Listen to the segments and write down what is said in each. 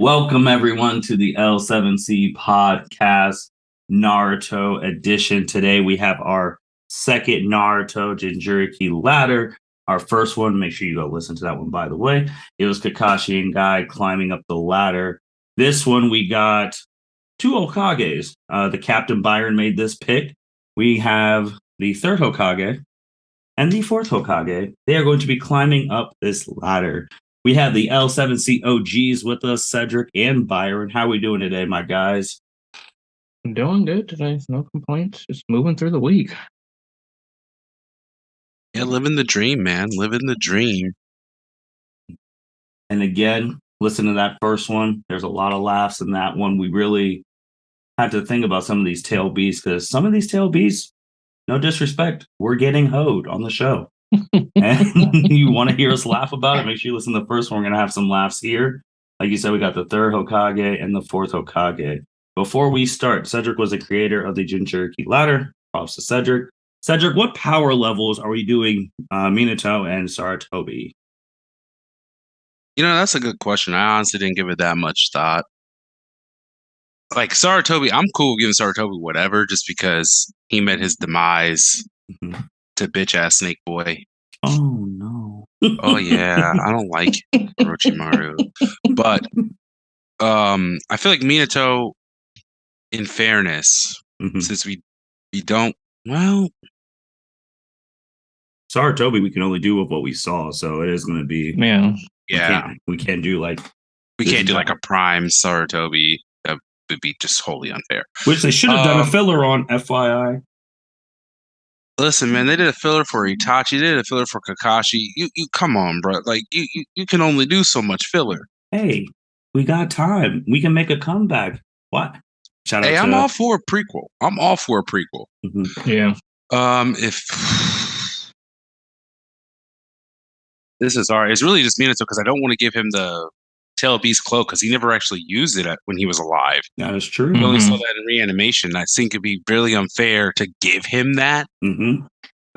Welcome everyone to the L7C podcast Naruto edition. Today we have our second Naruto Jinchuriki ladder. Our first one, make sure you go listen to that one, by the way. It was Kakashi and Guy climbing up the ladder. This one we got two Hokages. The Captain Byron made this pick. We have the third Hokage and the fourth Hokage. They are going to be climbing up this ladder. We have the L7C OGs with us, Cedric and Byron. How are we doing today, my guys? I'm doing good today. No complaints. Just moving through the week. Yeah, living the dream, man. Living the dream. And again, listen to that first one. There's a lot of laughs in that one. We really had to think about some of these tail beasts because some of these tail beasts, no disrespect, we're getting hoed on the show. And you want to hear us laugh about it, make sure you listen to the first one. We're going to have some laughs here. Like you said, we got the third Hokage and the fourth Hokage. Before we start, Cedric was the creator of the Jinchuriki ladder. Props to Cedric. Cedric, what power levels are we doing Minato and Sarutobi? That's a good question. I honestly didn't give it that much thought. Like Sarutobi, I'm cool giving Sarutobi whatever just because he met his demise to bitch-ass Snake Boy. Oh, no. Oh, yeah. I don't like Orochimaru. But I feel like Minato, in fairness, since we don't, well... Sarutobi, we can only do with what we saw, so it is going to be... Yeah. We can't do like... We can't do like a prime Sarutobi. That would be just wholly unfair. Which they should have done a filler on, FYI. Listen, man, they did a filler for Itachi. They did a filler for Kakashi. You come on, bro. Like you can only do so much filler. Hey, we got time. We can make a comeback. What? Hey, I'm all for a prequel. I'm all for a prequel. Yeah. If this is it's really just Minato because I don't want to give him the Tail Beast cloak because he never actually used it when he was alive. That is true. We only saw that in reanimation. I think it'd be really unfair to give him that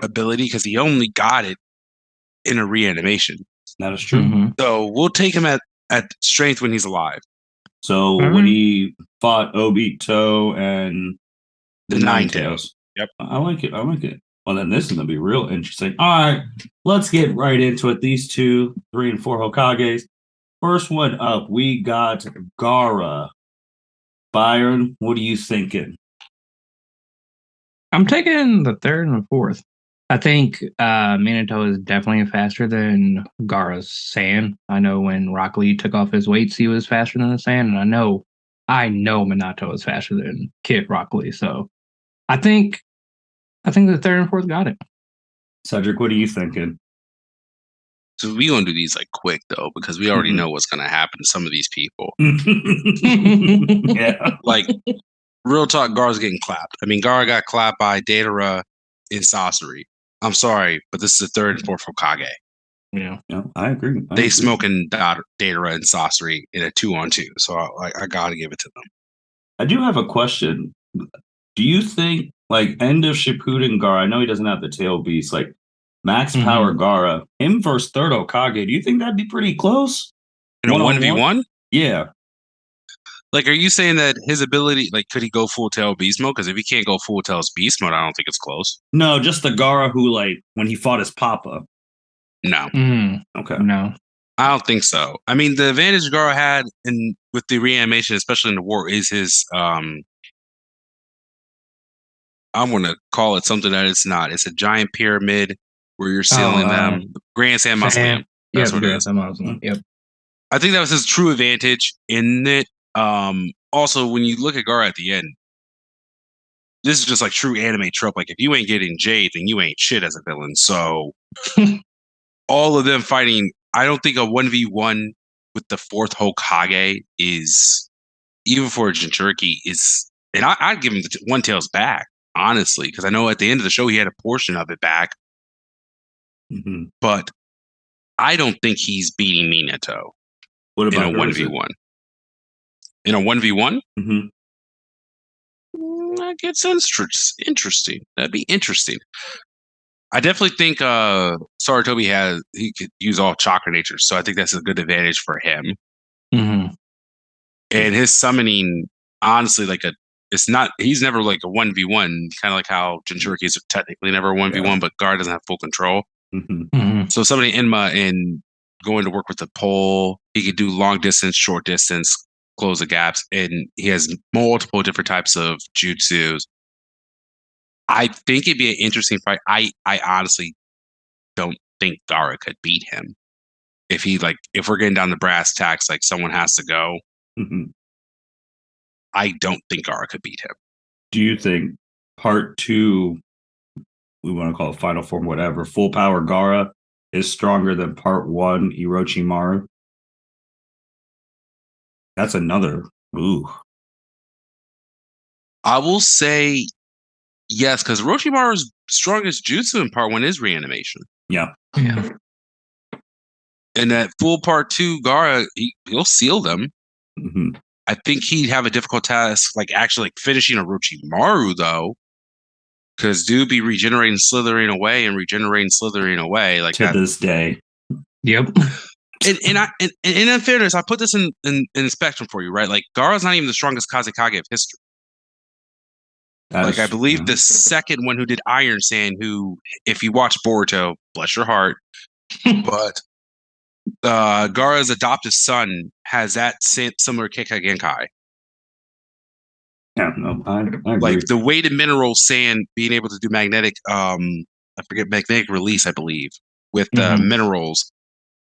ability because he only got it in a reanimation. That is true. So we'll take him at strength when he's alive. So when he fought Obito and the Nine Tails. Yep. I like it. Well, then this is going to be real interesting. All right, let's get right into it. These 2, 3, and 4 Hokages. First one up, we got Gaara. Byron, what are you thinking? I'm taking the third and the fourth. I think Minato is definitely faster than Gaara's Saiyan. I know when Rock Lee took off his weights, he was faster than the Saiyan, and I know Minato is faster than Kid Rock Lee. So I think the third and fourth got it. Cedric, what are you thinking? So we're going to do these like quick, though, because we already know what's going to happen to some of these people. Yeah. Like, real talk, Gaara's getting clapped. I mean, Gaara got clapped by Datara in Sasori. I'm sorry, but this is the third and fourth Hokage. Yeah, I agree. They smoking Datara and Sasori in a 2-on-2, so I got to give it to them. I do have a question. Do you think, like, end of Shippuden Gaara, I know he doesn't have the tail beast, like, max power Gaara, him versus third Hokage, do you think that'd be pretty close? In a 1v1? Yeah. Like, are you saying that his ability, like, could he go full tail beast mode? Because if he can't go full tails beast mode, I don't think it's close. No, just the Gaara who, like, when he fought his papa. No. Okay. No. I don't think so. I mean, the advantage Gaara had with the reanimation, especially in the war, is his I'm going to call it something that it's not. It's a giant pyramid where you're sealing them. Grand Sand Mausoleum. That's what it is. Yep. I think that was his true advantage in it. Also, when you look at Gaara at the end, this is just like true anime trope. Like, if you ain't getting Jade, then you ain't shit as a villain. So, all of them fighting, I don't think a 1v1 with the fourth Hokage is, even for Jinchuriki, is, and I'd give him the One Tails back, honestly, because I know at the end of the show he had a portion of it back. But I don't think he's beating Minato. What about in a 1v1? In a 1v1? That gets interesting. That'd be interesting. I definitely think Sarutobi he could use all chakra natures, so I think that's a good advantage for him. And his summoning, honestly, he's never like a 1v1, kind of like how Jinchuriki is technically never a 1v1, but Gaara doesn't have full control. So summoning Enma and going to work with the pole, he could do long distance, short distance, close the gaps, and he has multiple different types of jutsus. I think it'd be an interesting fight. I honestly don't think Gaara could beat him. If we're getting down the brass tacks, like someone has to go. I don't think Gaara could beat him. Do you think part 2, we want to call it final form, whatever, full power Gaara is stronger than part 1 Orochimaru? That's another. Ooh. I will say yes, because Orochimaru's strongest jutsu in part 1 is reanimation. Yeah. And that full part 2 Gaara, he'll seal them. I think he'd have a difficult task, like actually finishing Orochimaru though, because dude be regenerating, slithering away, like to this day. Yep. And in fairness, I put this in the spectrum for you, right? Like Gaara's not even the strongest Kazekage of history. I believe the second one who did Iron Sand, who, if you watch Boruto, bless your heart, but Gaara's adopted son has that similar Kekkei Genkai. Yeah, no, I agree. Like the weighted mineral sand being able to do magnetic, magnetic release, I believe, with minerals.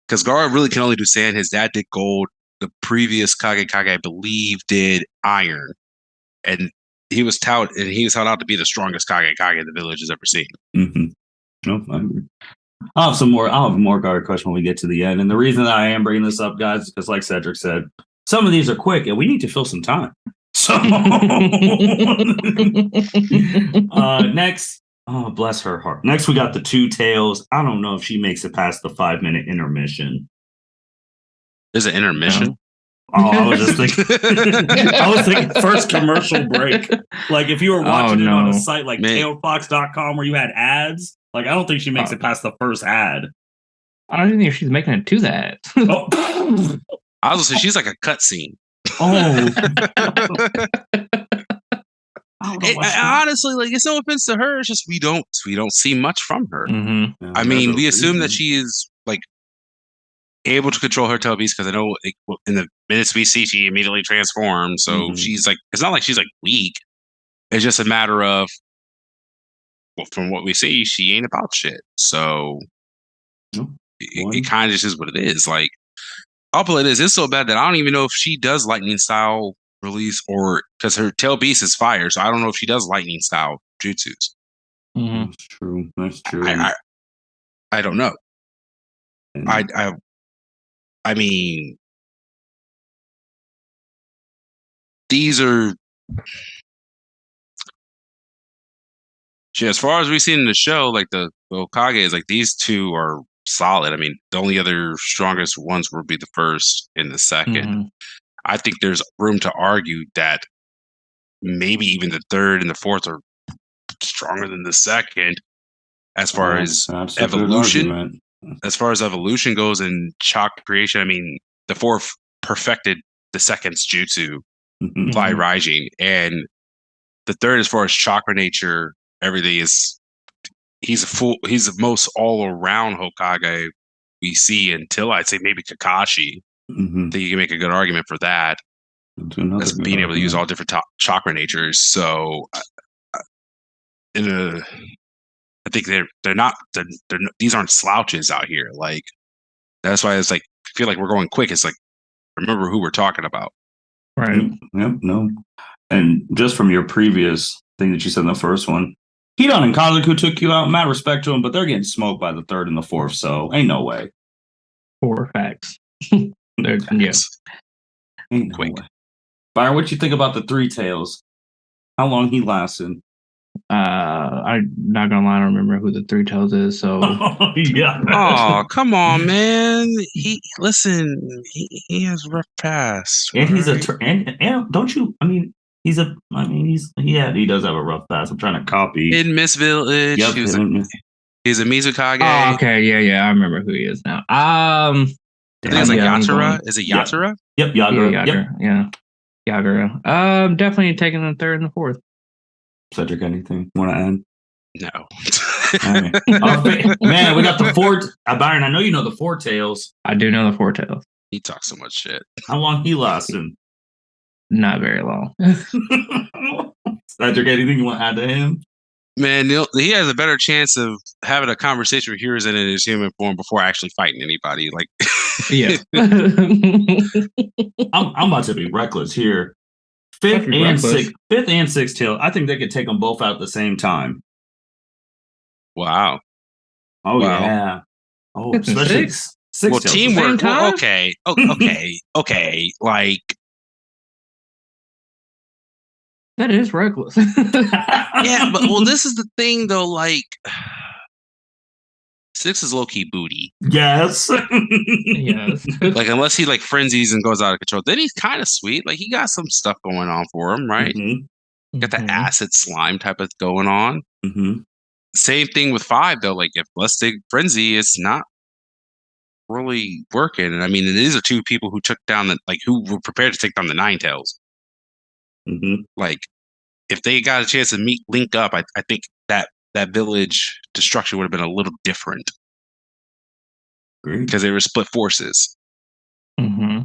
Because Gaara really can only do sand. His dad did gold. The previous Kage, I believe, did iron. And he was held out to be the strongest Kage the village has ever seen. No, I agree. I'll have more Gaara question when we get to the end. And the reason that I am bringing this up, guys, is because like Cedric said, some of these are quick and we need to fill some time. So next, oh, bless her heart. Next, we got the Two Tails. I don't know if she makes it past the 5-minute intermission. There's an intermission? Oh, I was just thinking. I was thinking first commercial break. Like if you were watching it on a site like tailfox.com where you had ads, like I don't think she makes it past the first ad. I don't even think she's making it to that. I was gonna say she's like a cutscene. Honestly, like it's no offense to her. It's just we don't see much from her. I mean, we assume that she is like able to control her tail beast because I know in the minutes we see she immediately transforms. So she's like, it's not like she's like weak. It's just a matter of, well, from what we see, she ain't about shit. So it kind of just is what it is. Like, I'll play this. It's so bad that I don't even know if she does lightning style release or because her tail beast is fire. So I don't know if she does lightning style jutsus. That's true. I don't know. I mean, these are as far as we've seen in the show, like the Hokage is like these two are solid. I mean, the only other strongest ones would be the first and the second. I think there's room to argue that maybe even the third and the fourth are stronger than the second as far as evolution. As far as evolution goes and chakra creation, I mean, the fourth perfected the second's jutsu, Fly Rising, and the third, as far as chakra nature, everything is he's the most all around Hokage we see until I'd say maybe Kakashi. I think you can make a good argument for that. As being able to use all different chakra natures. So, I think they're not these aren't slouches out here. Like that's why it's like I feel like we're going quick. It's like remember who we're talking about. Right. Yep. No. And just from your previous thing that you said in the first one, Hidan and Kazuku took you out. Mad respect to them, but they're getting smoked by the third and the fourth. So ain't no way. 4 facts. Yes. Ain't no way. Byron, what you think about the Three Tails? How long he lasted? I'm not gonna lie, I don't remember who the Three Tails is. So Oh, come on, man. He has rough past. And he's and don't you? I mean, he does have a rough past. I'm trying to copy. In Miss Village, yep, he's a Mizukage. Oh, okay, yeah, I remember who he is now. I think it's like Yatura. Is it Yatura? Yep, Yagura. Yeah. Yagura. Definitely taking the third and the fourth. Cedric, anything want to add? No. Man, we got the four. Byron, I know you know the Four Tails. I do know the Four Tails. He talks so much shit. How long he lasting? Not very long. Cedric, anything you want to add to him? Man, he has a better chance of having a conversation with Hiruzen in his human form before actually fighting anybody. Like, yeah. I'm about to be reckless here. Fifth and sixth tail. I think they could take them both out at the same time. Wow. Oh Wow. yeah. Oh, especially six well, tails. Teamwork. Well, okay. Okay. Like, that is reckless. yeah, but well, this is the thing though. Like, 6 is low key booty. Yes. Yes. Like, unless he like frenzies and goes out of control, then he's kind of sweet. Like, he got some stuff going on for him, right? Mm-hmm. Got the acid slime type of going on. Mm-hmm. Same thing with 5 though. Like, if let's take frenzy, it's not really working. And I mean, these are 2 people who took down who were prepared to take down the 9 tails. Mm-hmm. Like, if they got a chance to link up, I think that village destruction would have been a little different. Because they were split forces. Mm-hmm.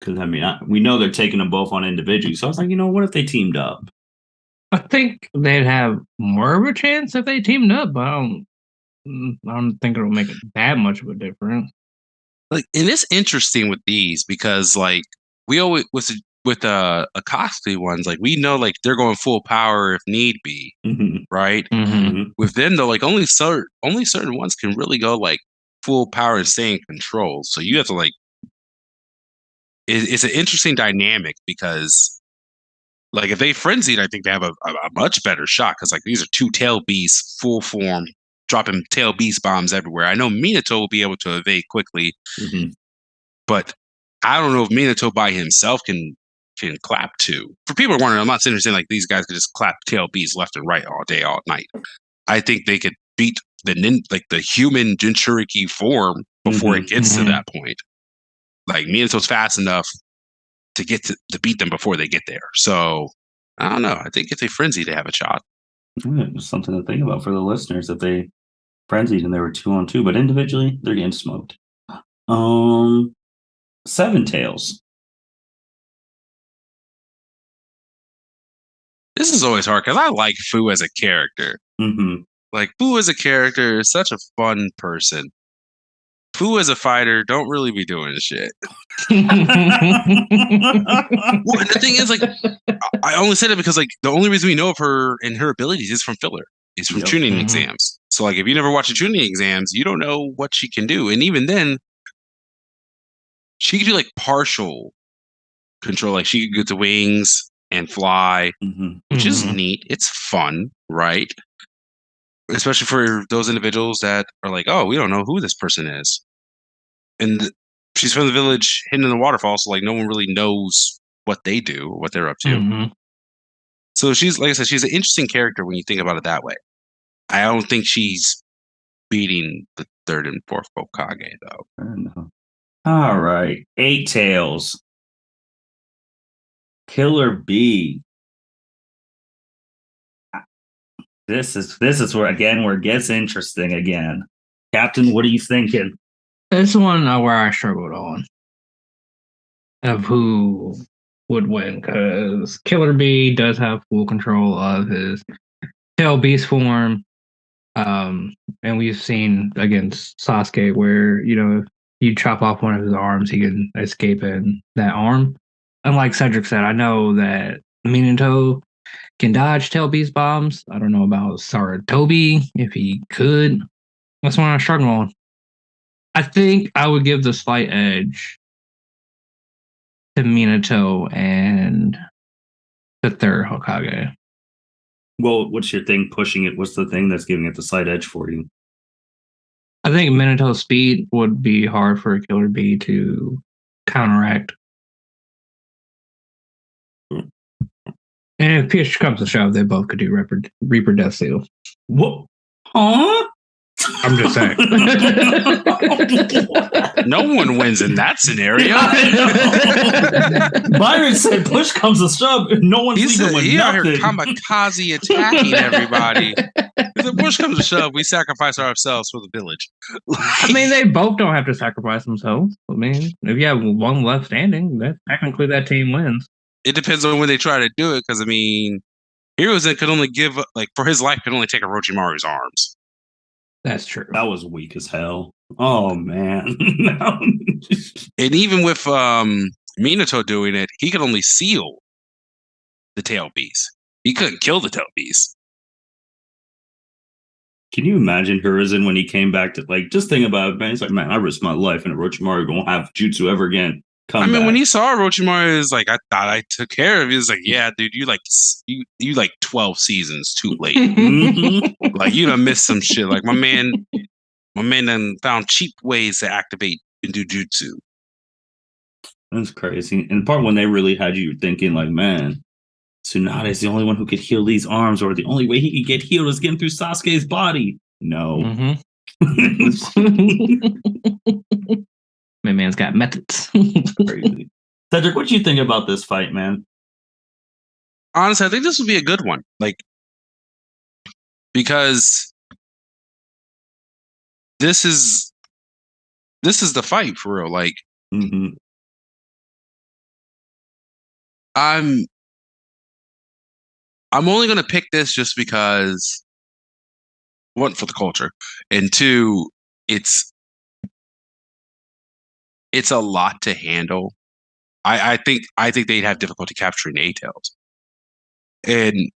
Because I mean, we know they're taking them both on individually. So I was like, what if they teamed up? I think they'd have more of a chance if they teamed up. But I don't think it'll make it that much of a difference. Like, and it's interesting with these because, like, we always with Akatsuki ones, like, we know like they're going full power if need be, right? Mm-hmm. With them though, like only certain ones can really go like full power and stay in control. So you have to like, it's an interesting dynamic because, like, if they frenzied, I think they have a much better shot because like these are 2 tail beasts, full form, dropping tail beast bombs everywhere. I know Minato will be able to evade quickly, but I don't know if Minato by himself can clap 2. For people wondering, I'm not saying like these guys could just clap tail beasts left and right all day, all night. I think they could beat the human Jinchuriki form before it gets to that point. Like, Minato's fast enough to get to beat them before they get there. So I don't know. I think if they frenzy, they have a shot. Something to think about for the listeners if they frenzied and they were 2-on-2, but individually they're getting smoked. 7 tails. This is always hard because I like Fu as a character. Like, Fu as a character is such a fun person. Fu as a fighter don't really be doing shit. Well, the thing is, like, I only said it because like the only reason we know of her and her abilities is from filler. It's from tuning exams. So like, if you never watch the tuning exams, you don't know what she can do. And even then, she can do like partial control. Like, she can get the wings and fly, which is neat. It's fun, right? Especially for those individuals that are like, oh, we don't know who this person is. And she's from the village hidden in the waterfall, so like no one really knows what they do, what they're up to. So she's, like I said, she's an interesting character when you think about it that way. I don't think she's beating the 3rd and 4th Hokage, though. All right. 8 tails. Killer Bee. This is where it gets interesting again. Captain, what are you thinking? This one where I struggled on of who would win, because Killer Bee does have full control of his tail beast form. And we've seen against Sasuke where, you chop off one of his arms, he can escape in that arm. And like Cedric said, I know that Minato can dodge tail beast bombs. I don't know about Sarutobi, if he could. That's one I struggle on. I think I would give the slight edge to Minato and the 3rd Hokage. Well, what's your thing pushing it? What's the thing that's giving it the slight edge for you? I think Minato's speed would be hard for a Killer Bee to counteract. And if push comes to shove, they both could do Reaper Death Seal. What? Huh? I'm just saying. No one wins in that scenario. Byron said, "Push comes to shove, no one's leaving with he out nothing." here kamikaze attacking everybody. If the push comes to shove, we sacrifice ourselves for the village. I mean, they both don't have to sacrifice themselves. I mean, if you have one left standing, that technically that team wins. It depends on when they try to do it, because I mean, Hiruzen could only give for his life could only take Orochimaru's arms. That's true. That was weak as hell. Oh man. And even with Minato doing it, he could only seal the tail beast. He couldn't kill the tail beast. Can you imagine Hiruzen when he came back to just think about it, man? He's like, man, I risked my life and Orochimaru don't have jutsu ever again. When he saw Orochimaru, is like, I thought I took care of you. He's like, yeah, dude, you 12 seasons too late. Mm-hmm. Like you done missed some shit. Like my man done found cheap ways to activate and do jutsu. That's crazy. And the part when they really had you thinking, like, man, Tsunade is the only one who could heal these arms, or the only way he could get healed is getting through Sasuke's body. No. Mm-hmm. My man's got methods. Crazy. Cedric, what do you think about this fight, man? Honestly, I think this would be a good one. Because this is the fight for real. Mm-hmm. I'm only gonna pick this just because, one, for the culture, and two, it's a lot to handle. I think they'd have difficulty capturing A-tails. And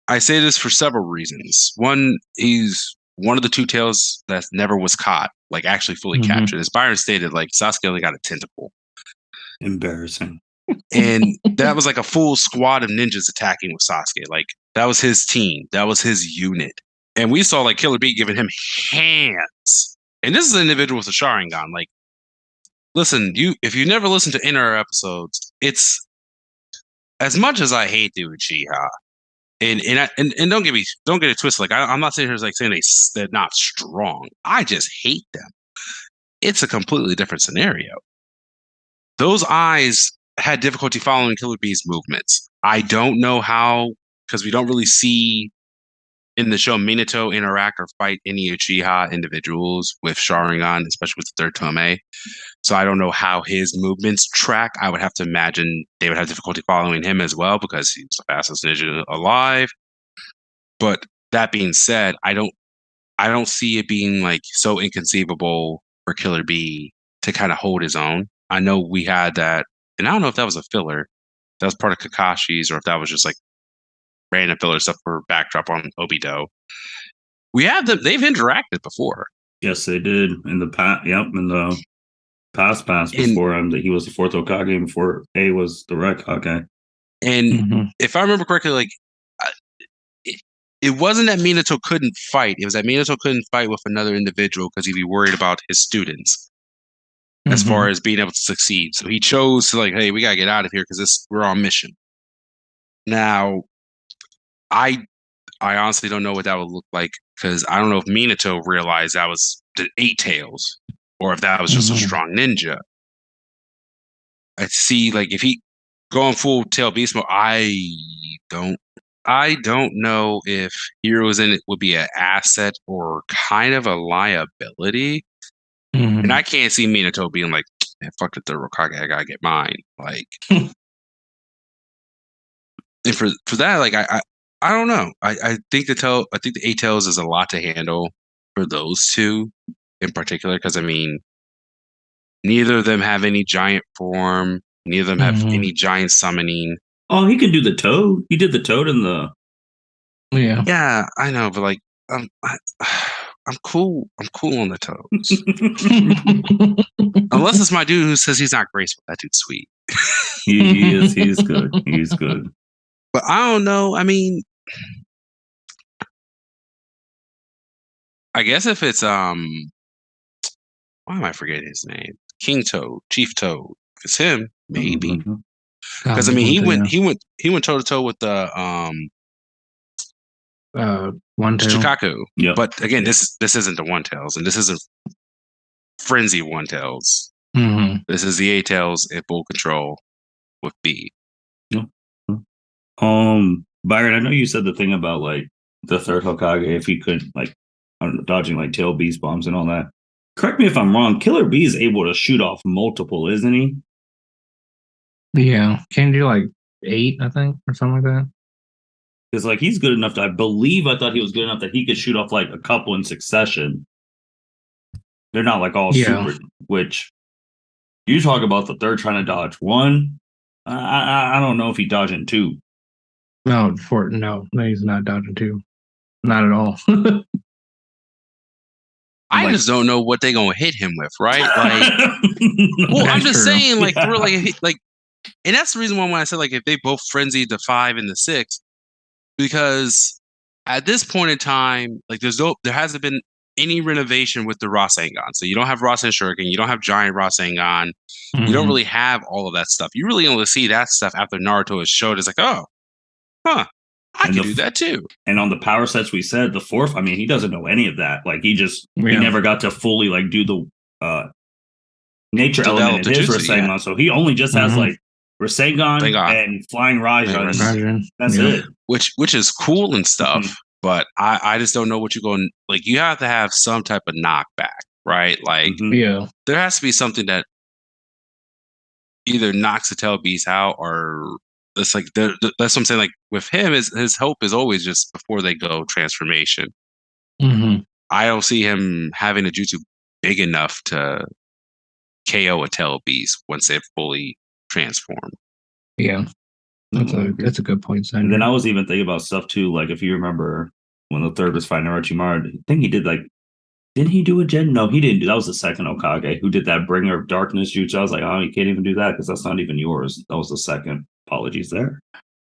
I say this for several reasons. One, he's one of the two tails that never was caught, actually fully captured. As Byron stated, Sasuke only got a tentacle. Embarrassing. And that was a full squad of ninjas attacking with Sasuke. That was his team. That was his unit. And we saw Killer Bee giving him hands. And this is an individual with a Sharingan. Listen, if you never listened to inner episodes, it's as much as I hate the Uchiha, and don't get it twisted. I'm not sitting here saying they're not strong. I just hate them. It's a completely different scenario. Those eyes had difficulty following Killer Bee's movements. I don't know how, because we don't really see in the show Minato interact or fight any Uchiha individuals with Sharingan, especially with the third Choumei. So I don't know how his movements track. I would have to imagine they would have difficulty following him as well, because he's the fastest ninja alive. But that being said, I don't see it being so inconceivable for Killer Bee to kind of hold his own. I know we had that, and I don't know if that was a filler, that was part of Kakashi's, or if that was just random filler stuff for backdrop on Obito. We have them; they've interacted before. Yes, they did in the past. Yep, in the past before he was the fourth Hokage, before A was the Red Hokage. And if I remember correctly, it wasn't that Minato couldn't fight. It was that Minato couldn't fight with another individual because he'd be worried about his students as far as being able to succeed. So he chose to hey, we gotta get out of here because we're on mission. Now, I honestly don't know what that would look like, because I don't know if Minato realized that was the 8 tails, or if that was just a strong ninja. I see, if he going full tail beast mode, I don't know if Hiruzen would be an asset or kind of a liability. And I can't see Minato being man, fuck the third Hokage, I gotta get mine. And for that, I don't know. I think the 8 tails is a lot to handle for those two in particular, because neither of them have any giant form. Neither of them have any giant summoning. Oh, he could do the toad. He did the toad in the. Yeah. Yeah, I know, but I'm cool. I'm cool on the toes. Unless it's my dude who says he's not graceful. That dude's sweet. He is. He's good. He's good. But I don't know. I guess if it's why am I forgetting his name? King Toad, Chief Toad. If it's him, maybe. Because he went toe to toe with the One tail. Shukaku. Yep. But again, this isn't the one tails, and this isn't frenzy one tails. Mm-hmm. This is the A tails in full control with B. Byron, I know you said the thing about like the third Hokage, if he could like I don't know, dodging like tail beast bombs and all that. Correct me if I'm wrong. Killer B is able to shoot off multiple, isn't he? Yeah, can you do like 8, I think, or something like that? Because like he's good enough to, I thought he was good enough that he could shoot off like a couple in succession. They're not like all super, which you talk about the third trying to dodge one. I don't know if he dodging two. No, he's not dodging 2. Not at all. I just don't know what they're gonna hit him with, right? Like, well, I'm just saying, like, for like, and that's the reason why when I said like if they both frenzied the 5 and the 6, because at this point in time, like there hasn't been any renovation with the Rasengan. So you don't have Rasen Shuriken, you don't have Giant Rasengan, you don't really have all of that stuff. You really only see that stuff after Naruto is showed. It's like, oh, huh, I can do that too. And on the power sets we said, the fourth, I mean, he doesn't know any of that. Like he never got to fully like do the nature element in his Rasengan. Yeah. So he only just has like Rasengan and Flying Raja. That's it. Which is cool and stuff, but I just don't know what you're going, like you have to have some type of knockback, right? Like there has to be something that either knocks the tail beast out or it's like that's what I'm saying. Like with him, his hope is always just before they go transformation. I don't see him having a jutsu big enough to KO a tail beast once they've fully transformed. Yeah, that's a good point, Sandra. And then I was even thinking about stuff too. Like if you remember when the third was fighting Orochimaru, I think he did like. Didn't he do a gen? No, he didn't do. That was the second Hokage who did that Bringer of Darkness jutsu. I was like, oh, you can't even do that because that's not even yours. That was the second. Apologies there.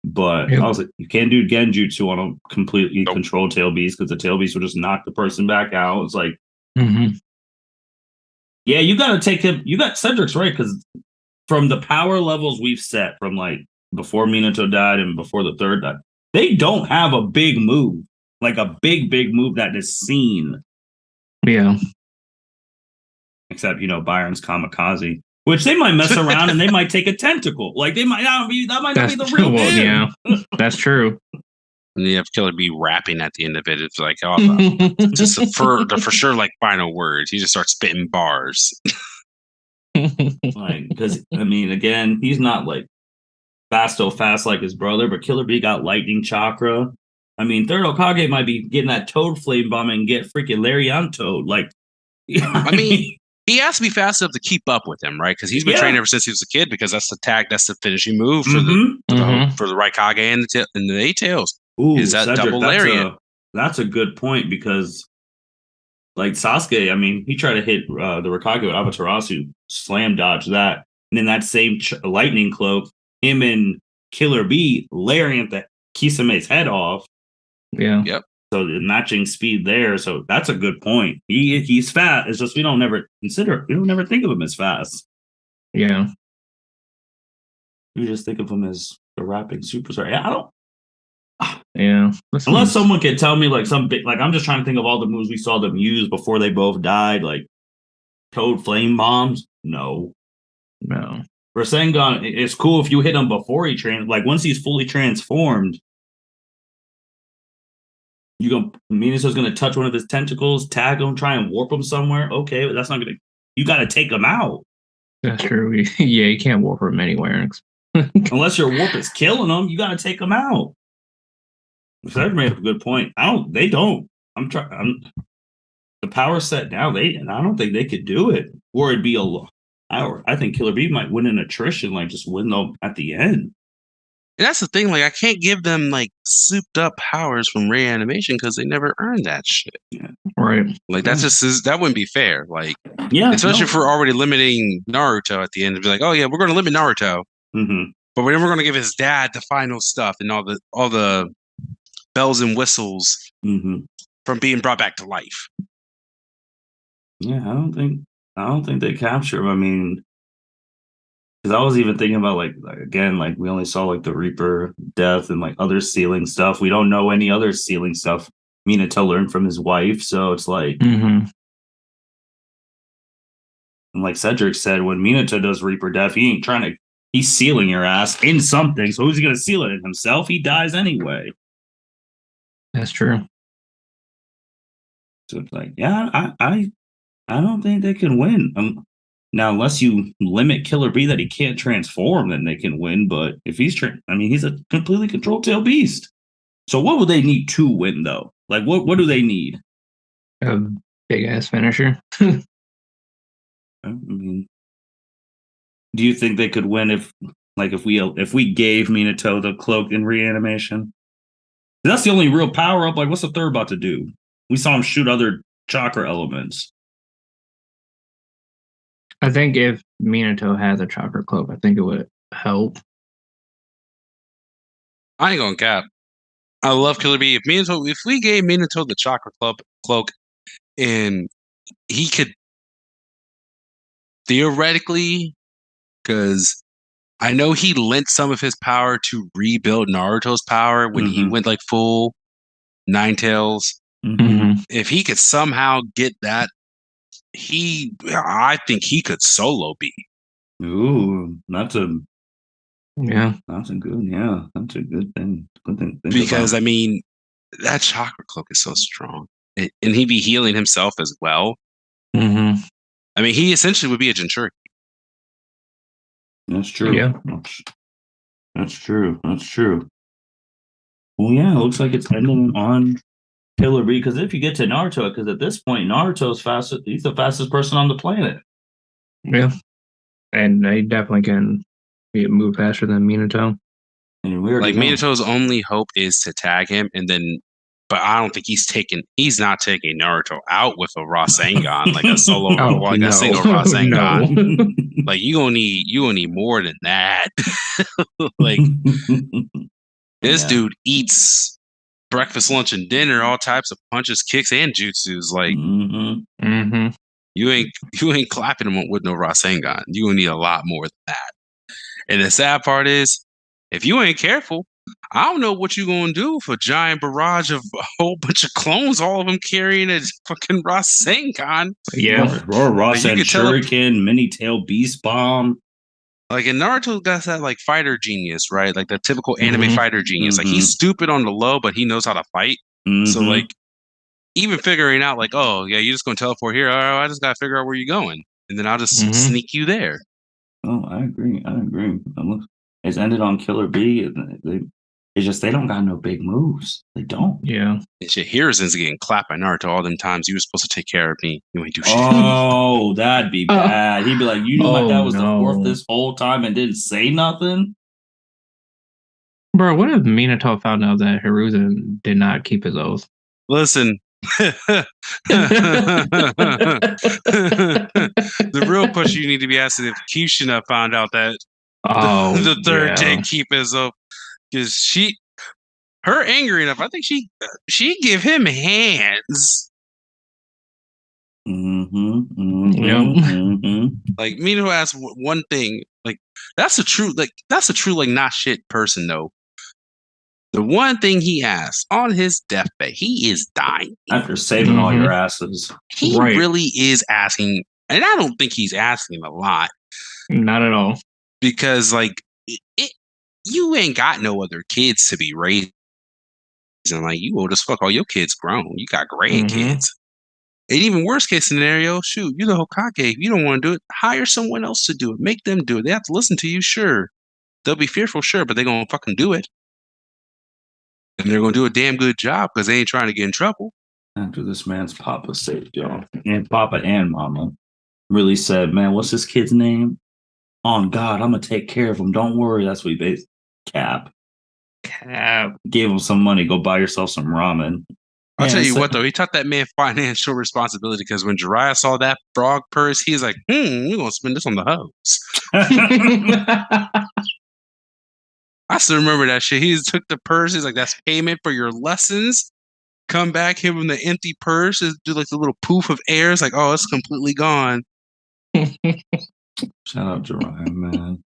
But I was like, you can't do genjutsu on a completely controlled tail beast because the tail beast will just knock the person back out. It's like, yeah, you got to take him. You got Cedric's right because from the power levels we've set from like before Minato died and before the third died, they don't have a big move, like a big move that is seen. Yeah. Except, Byron's kamikaze, which they might mess around and they might take a tentacle. Like they might not be, that might not be the real deal. Yeah, that's true. And you have Killer B rapping at the end of it. It's like, oh, just the for sure, like final words. He just starts spitting bars. Like, because I mean, again, he's not like fast like his brother, but Killer B got lightning chakra. I mean, third Hokage might be getting that Toad flame bomb and get freaking Larry on Toad. Like, I mean, he has to be fast enough to keep up with him, right? Because he's been trained ever since he was a kid. Because that's the finishing move for the Raikage and the A tails. Ooh, is that Cedric, double lariat? That's a good point because, like Sasuke, I mean, he tried to hit the Raikage with Amaterasu, slam dodge that, and then that same lightning cloak, him and Killer B lariat the Kisame's head off. Yeah. Yep. So the matching speed there. So that's a good point. He's fast. It's just we don't never think of him as fast. Yeah. We just think of him as a rapping superstar. I don't. Yeah. Unless someone can tell me like some big, like I'm just trying to think of all the moves we saw them use before they both died, like Toad flame bombs. No. Rasengan, it's cool if you hit him before he like once he's fully transformed. Minato's gonna touch one of his tentacles, tag him, try and warp him somewhere. Okay, but that's not gonna. You got to take him out. That's true. Yeah, you can't warp him anywhere. Unless your warp is killing him, you got to take him out. So that made a good point. They don't. The power set now. I don't think they could do it, or it'd be I think Killer B might win an attrition, like just win them at the end. And that's the thing, like I can't give them like souped up powers from reanimation because they never earned that shit. Yeah. Right. Like that wouldn't be fair. Like especially if we're already limiting Naruto at the end to be like, oh yeah, we're gonna limit Naruto. But we're never gonna give his dad the final stuff and all the bells and whistles from being brought back to life. Yeah, I don't think they capture him. I mean, Because I was even thinking about like again, like we only saw like the Reaper death and like other sealing stuff. We don't know any other sealing stuff Minato learned from his wife, so it's like, Mm-hmm. and like Cedric said, when Minato does Reaper death, he ain't trying to. He's sealing your ass in something. So who's he gonna seal it in himself? He dies anyway. That's true. So it's like, yeah, I don't think they can win. Now, unless you limit Killer B that he can't transform, then they can win. But if he's, he's a completely controlled tail beast. So what would they need to win, though? Like, what do they need? A big ass finisher. I mean, do you think they could win if we gave Minato the cloak in reanimation? That's the only real power up. Like, what's the third about to do? We saw him shoot other chakra elements. I think if Minato had the chakra cloak, I think it would help. I ain't gonna cap. I love Killer B. If we gave Minato the chakra cloak, and he could theoretically, because I know he lent some of his power to rebuild Naruto's power when he went like full Nine Tails. Mm-hmm. If he could somehow get that, I think he could solo B. Ooh, that's a good thing. Good thing because about. I mean, that chakra cloak is so strong, and he'd be healing himself as well. Mm-hmm. I mean, he essentially would be a Jinchuriki. That's true. Yeah, that's true. That's true. Well, yeah, it looks like it's ending on Killer B. Because if you get to Naruto, because at this point, Naruto's fastest. He's the fastest person on the planet. Yeah, and they definitely can move faster than Minato. And we already know. Minato's only hope is to tag him, and then, but I don't think he's not taking Naruto out with a Rasengan, like a solo, a single Rasengan. No. Like you gonna need more than that. Like this dude eats breakfast, lunch, and dinner, all types of punches, kicks, and jutsus. Like you ain't clapping him with no Rasengan. You gonna need a lot more than that. And the sad part is, if you ain't careful, I don't know what you're going to do with a giant barrage of a whole bunch of clones, all of them carrying a fucking Rasengan. Yeah. Or Rasen Shuriken, mini tail beast bomb. Like, in Naruto got that, like, fighter genius, right? Like, the typical anime fighter genius. Like, he's stupid on the low, but he knows how to fight. So, like, even figuring out, like, oh, yeah, you're just going to teleport here. Oh, I just got to figure out where you're going. And then I'll just sneak you there. Oh, I agree. It's ended on Killer B. It's just they don't got no big moves. They don't. Yeah. And shit, Hiruzen's getting clapped by Naruto all them times. You were supposed to take care of me. You ain't do shit. Oh, that'd be bad. He'd be like, you knew my dad was the fourth this whole time and didn't say nothing? Bro, what if Minato found out that Hiruzen did not keep his oath? Listen. The real question you need to be asking if Kushina found out that the third did keep his oath, because her angry enough, I think she give him hands. Like Minato asked one thing, like that's a true like not shit person though. The one thing he asked on his deathbed, he is dying. After saving all your asses. He really is asking, and I don't think he's asking a lot. Not at all. Because, like, you ain't got no other kids to be raising. Like, you old as fuck, all your kids grown. You got grandkids. And even worst case scenario, shoot, you're the Hokage. If you don't want to do it, hire someone else to do it. Make them do it. They have to listen to you, sure. They'll be fearful, sure, but they're going to fucking do it. And they're going to do a damn good job because they ain't trying to get in trouble. After this man's papa saved y'all, and papa and mama really said, man, what's this kid's name? On God, I'm going to take care of him. Don't worry. That's what he based. Cap. Gave him some money. Go buy yourself some ramen. I'll tell you what, though. He taught that man financial responsibility because when Jiraiya saw that frog purse, he was like, we're going to spend this on the hoes. I still remember that shit. He just took the purse. He's like, that's payment for your lessons. Come back, give him the empty purse. Just do like the little poof of air. It's like, oh, it's completely gone. Shout out Jiraiya, man.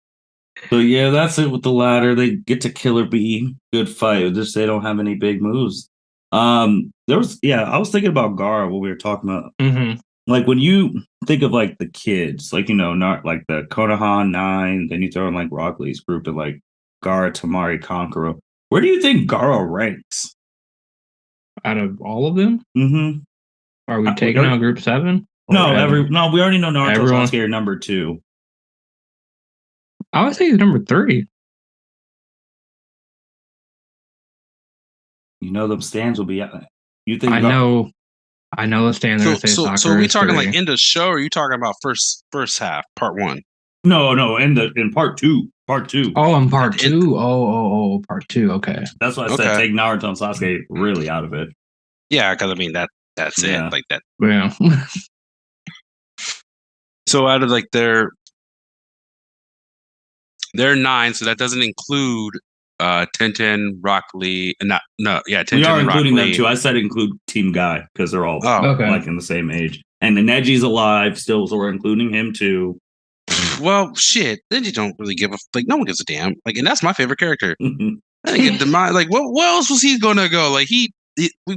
So yeah, that's it with the ladder. They get to Killer Bee. Good fight. Just they don't have any big moves. There was I was thinking about Gaara, what we were talking about. Mm-hmm. Like when you think of like the kids, like not like the Konoha 9, then you throw in like Rock Lee's group and like Gaara, Tamari, Kankuro. Where do you think Gaara ranks? Out of all of them, Mm-hmm. are we taking out Group 7? No, we already know Naruto everyone? Sasuke are number 2. I would say he's number 3. You know them stands will be out. You think I know the standard say So Sakura are we is talking 3. like end of show, or are you talking about first half, part 1? No, in part 2. Part 2. Oh, in part 2? Oh, part 2. Okay. That's why I said take Naruto and Sasuke really out of it. Yeah, because I mean that's it. Like that. Yeah. So out of like they're 9, so that doesn't include Tenten, Rock Lee, Tenten. We are including them Lee. too. I said include Team Guy because they're all like in the same age. And the Neji's alive still, so we're including him too. Well, shit. Then you don't really give a like. No one gives a damn. Like, and that's my favorite character. Like, what else was he gonna go? Like, we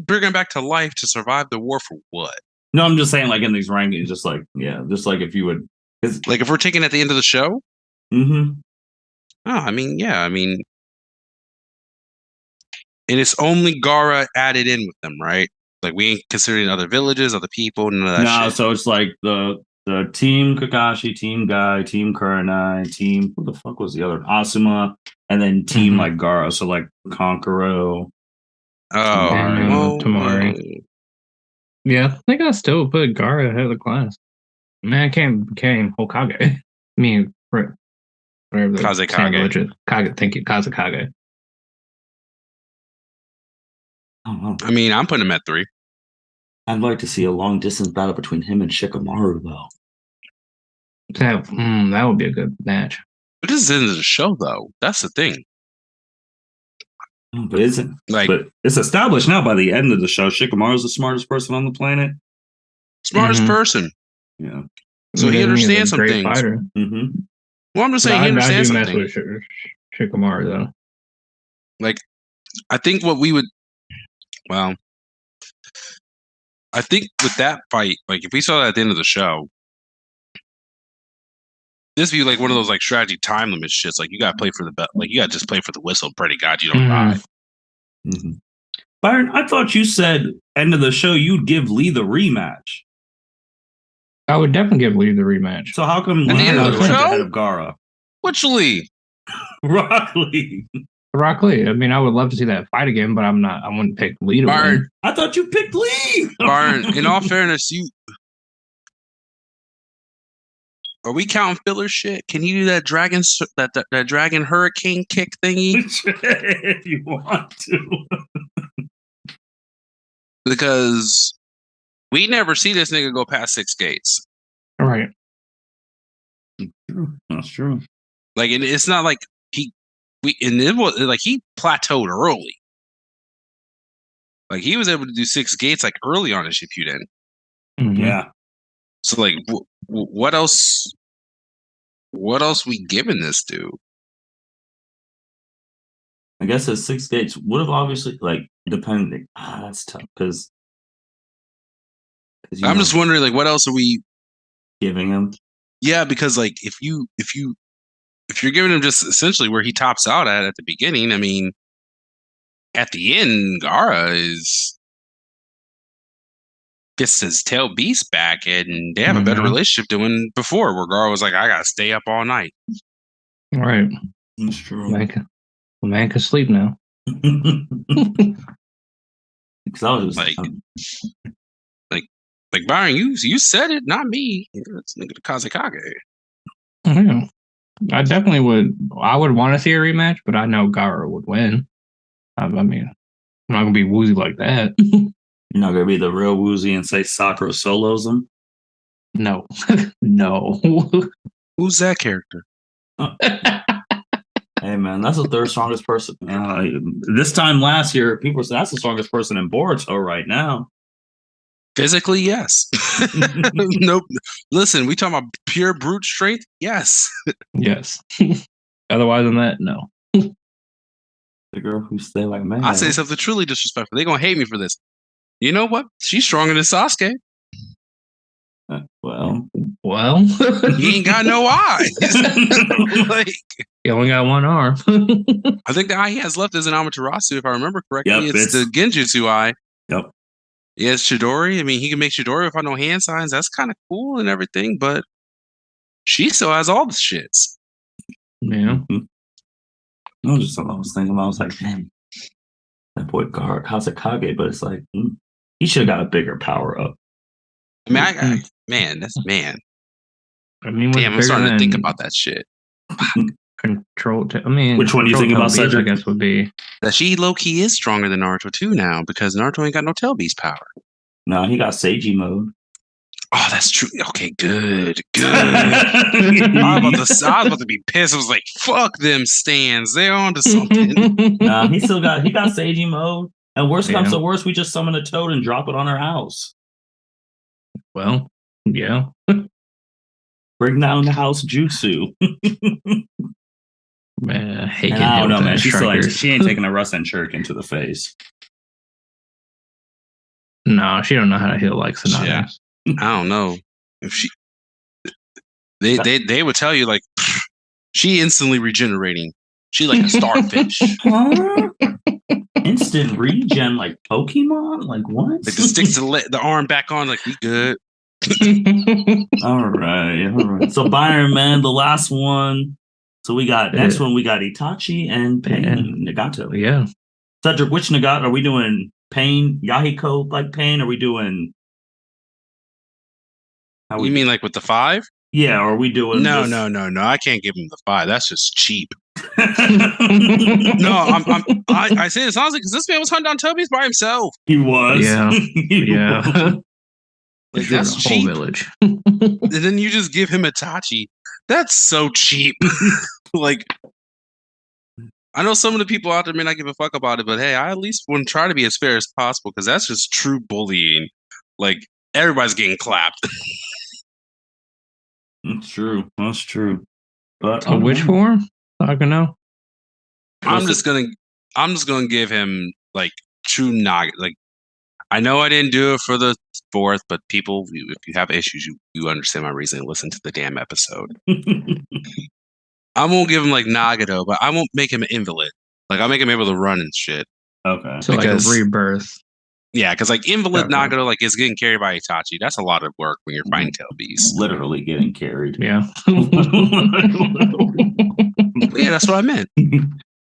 bring him back to life to survive the war for what? No, I'm just saying, like in these rankings, just like if you would, like if we're taking at the end of the show. Mm-hmm. Oh, I mean, and it's only Gaara added in with them, right? Like we ain't considering other villages, other people, none of that shit. So it's like the team Kakashi, team Guy, team Kurenai, team who the fuck was the other Asuma, and then team like Gaara. So like Kankuro. Tamari. Yeah, I think I still put Gaara ahead of the class. Man, became Hokage. I mean, whatever the Kazekage. Kage, thank you, Kazekage. I mean, I'm putting him at 3. I'd like to see a long distance battle between him and Shikamaru, though. That would be a good match. But this is the end of the show, though. That's the thing. But isn't but it's established now by the end of the show. Shikamaru's the smartest person on the planet. Smartest person. Yeah. So he understands some things. Fighter. Mm-hmm. Well, I'm just saying he understands something. I do mess with Shikamaru though. Like, I think what we would. Well, I think with that fight, like if we saw that at the end of the show, this would be like one of those like strategy time limit shits. Like you gotta play for the belt. Like you gotta just play for the whistle. Pray to God you don't die. Mm-hmm. Byron, I thought you said end of the show you'd give Lee the rematch. I would definitely give Lee the rematch. So how come Lee ahead of Gaara? Which Lee? Rock Lee. Rock Lee. I mean, I would love to see that fight again, but I wouldn't pick Lee to win. I thought you picked Lee. Byron, in all fairness, are we counting filler shit? Can you do that dragon that dragon hurricane kick thingy? If you want to. Because we never see this nigga go past 6 gates. All right. That's true. Like, it's not like he plateaued early. Like, he was able to do 6 gates like early on in Shippuden. Mm-hmm. Yeah. So, like, what else? What else we giving this dude? I guess his 6 gates would have obviously depending. That's tough because I'm just wondering, like, what else are we giving him? Yeah, because like if you're giving him just essentially where he tops out at the beginning, I mean, at the end, Gaara gets his tail beast back, and they have a better relationship than before, where Gaara was like, "I gotta stay up all night." All right, that's true. Man can sleep now. Because I was like Byron, you said it, not me. It's nigga the Kazekage. Yeah. I definitely would. I would want to see a rematch, but I know Gaara would win. I mean, I'm not gonna be woozy like that. You're not gonna be the real woozy and say Sakura solos him. No, no. Who's that character? Hey man, that's the 3rd strongest person. This time last year, people said that's the strongest person in Boruto right now. Physically, yes. Nope. Listen, we talking about pure brute strength? Yes. Yes. Otherwise than that, no. The girl who stay like man. I say something truly disrespectful. They're gonna hate me for this. You know what? She's stronger than Sasuke. Well, He ain't got no eyes. Like, he only got one arm. I think the eye he has left is an Amaterasu, if I remember correctly. Yep, it's the Genjutsu eye. Yep. Yeah, it's Chidori. I mean, he can make Chidori without no hand signs. That's kind of cool and everything, but she still has all the shits. Yeah. I was thinking about. I was like, damn, that boy Gaara, how's Hokage? But it's like he should have got a bigger power up. I mean, man. I mean, damn, I'm starting to think about that shit. Control. I mean, which one do you think about, Cedric? I guess would be that she low key is stronger than Naruto too now because Naruto ain't got no tail beast power. No, he got Seiji mode. Oh, that's true. Okay, good. I was about to be pissed. I was like, fuck them stands. They're on to something. Nah, he got Seiji mode. And worst comes to worst, we just summon a toad and drop it on her house. Well, yeah. Bring down the house jutsu. Man, I don't know, man. She ain't taking a Rasen Shuriken to the face. No, she don't know how to heal like Sanada. Yeah. I don't know if she. They would tell you like she instantly regenerating. She like a starfish. Huh? Instant regen like Pokemon? Like what? Like just sticks the arm back on. Like we good. All right. So Byron, man, the last one. So we got next one. We got Itachi and Pain Nagato. Yeah. Cedric, which Nagato are we doing? Pain Yahiko like Pain? Are we doing? You mean like with the 5? Yeah, or are we doing? No. I can't give him the 5. That's just cheap. No, I say this honestly because this man was hunting down Toby's by himself. He was. Yeah. Yeah. Like that's cheap. Whole village. And then you just give him Itachi. That's so cheap. Like, I know some of the people out there may not give a fuck about it, but hey, I at least want to try to be as fair as possible because that's just true bullying. Like everybody's getting clapped. That's true. But which form? I can know. I'm just gonna give him like true Naga. Like I know I didn't do it for the 4th, but people, if you have issues, you understand my reason. Listen to the damn episode. I won't give him like Nagato, but I won't make him an invalid. Like I'll make him able to run and shit. Okay. So because, like a rebirth. Yeah, because like invalid Nagato like is getting carried by Itachi. That's a lot of work when you're fighting tail beasts. Literally getting carried. Yeah. Yeah, that's what I meant.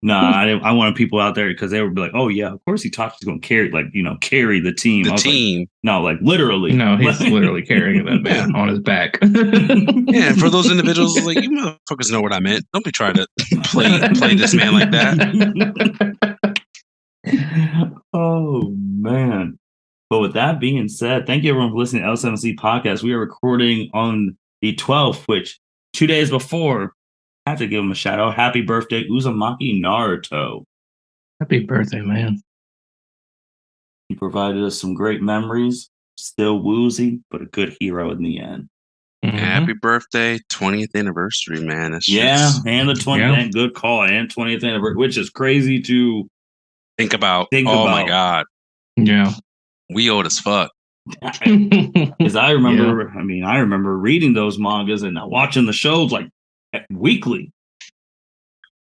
No, I wanted people out there because they would be like, "Oh yeah, of course Itachi's going to carry, carry the team." The team. Like, no, like literally. No, he's literally carrying that man on his back. Yeah, and for those individuals, like you motherfuckers know what I meant. Don't be trying to play this man like that. Oh man! But with that being said, thank you everyone for listening to L7C podcast. We are recording on the 12th, which 2 days before. I have to give him a shout out. Happy birthday, Uzumaki Naruto. Happy birthday, man. He provided us some great memories. Still woozy, but a good hero in the end. Mm-hmm. Happy birthday, 20th anniversary, man. And the 20th, good call, and 20th anniversary, which is crazy to think about. My God. Yeah. We old as fuck. Because I remember, I remember reading those mangas and watching the shows like weekly.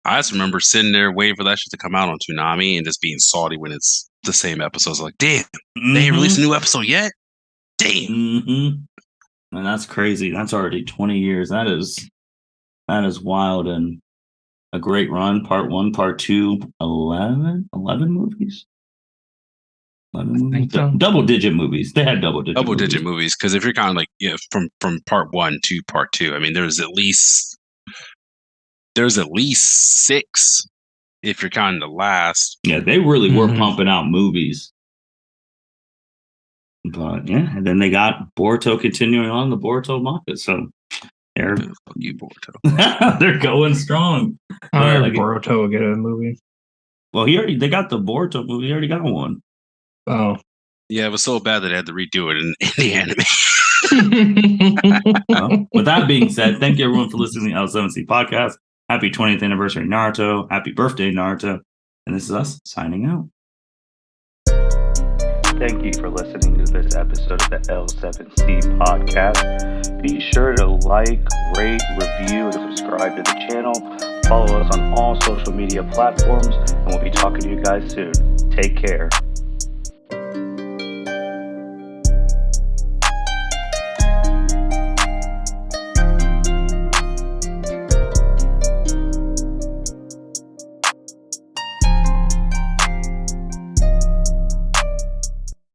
I just remember sitting there waiting for that shit to come out on Toonami and just being salty when it's the same episodes. Like, damn, they ain't released a new episode yet? Damn. Mm-hmm. And that's crazy. That's already 20 years. That is wild and a great run. Part 1, Part 2, 11 movies? 11 movies? So. Double-digit movies. They had double-digit movies. Because if you're kind of like, from Part 1 to Part 2, I mean, there's at least 6 if you're counting the last. Yeah, they really were pumping out movies. But yeah, and then they got Boruto continuing on the Boruto manga. So they're fuck you, Boruto. They're going strong. I heard Boruto will get a movie. Well, they got the Boruto movie. He already got one. Oh. Yeah, it was so bad that they had to redo it in the anime. Well, with that being said, thank you everyone for listening to the L7C podcast. Happy 20th anniversary, Naruto. Happy birthday, Naruto. And this is us signing out. Thank you for listening to this episode of the L7C podcast. Be sure to like, rate, review, and subscribe to the channel. Follow us on all social media platforms, and we'll be talking to you guys soon. Take care.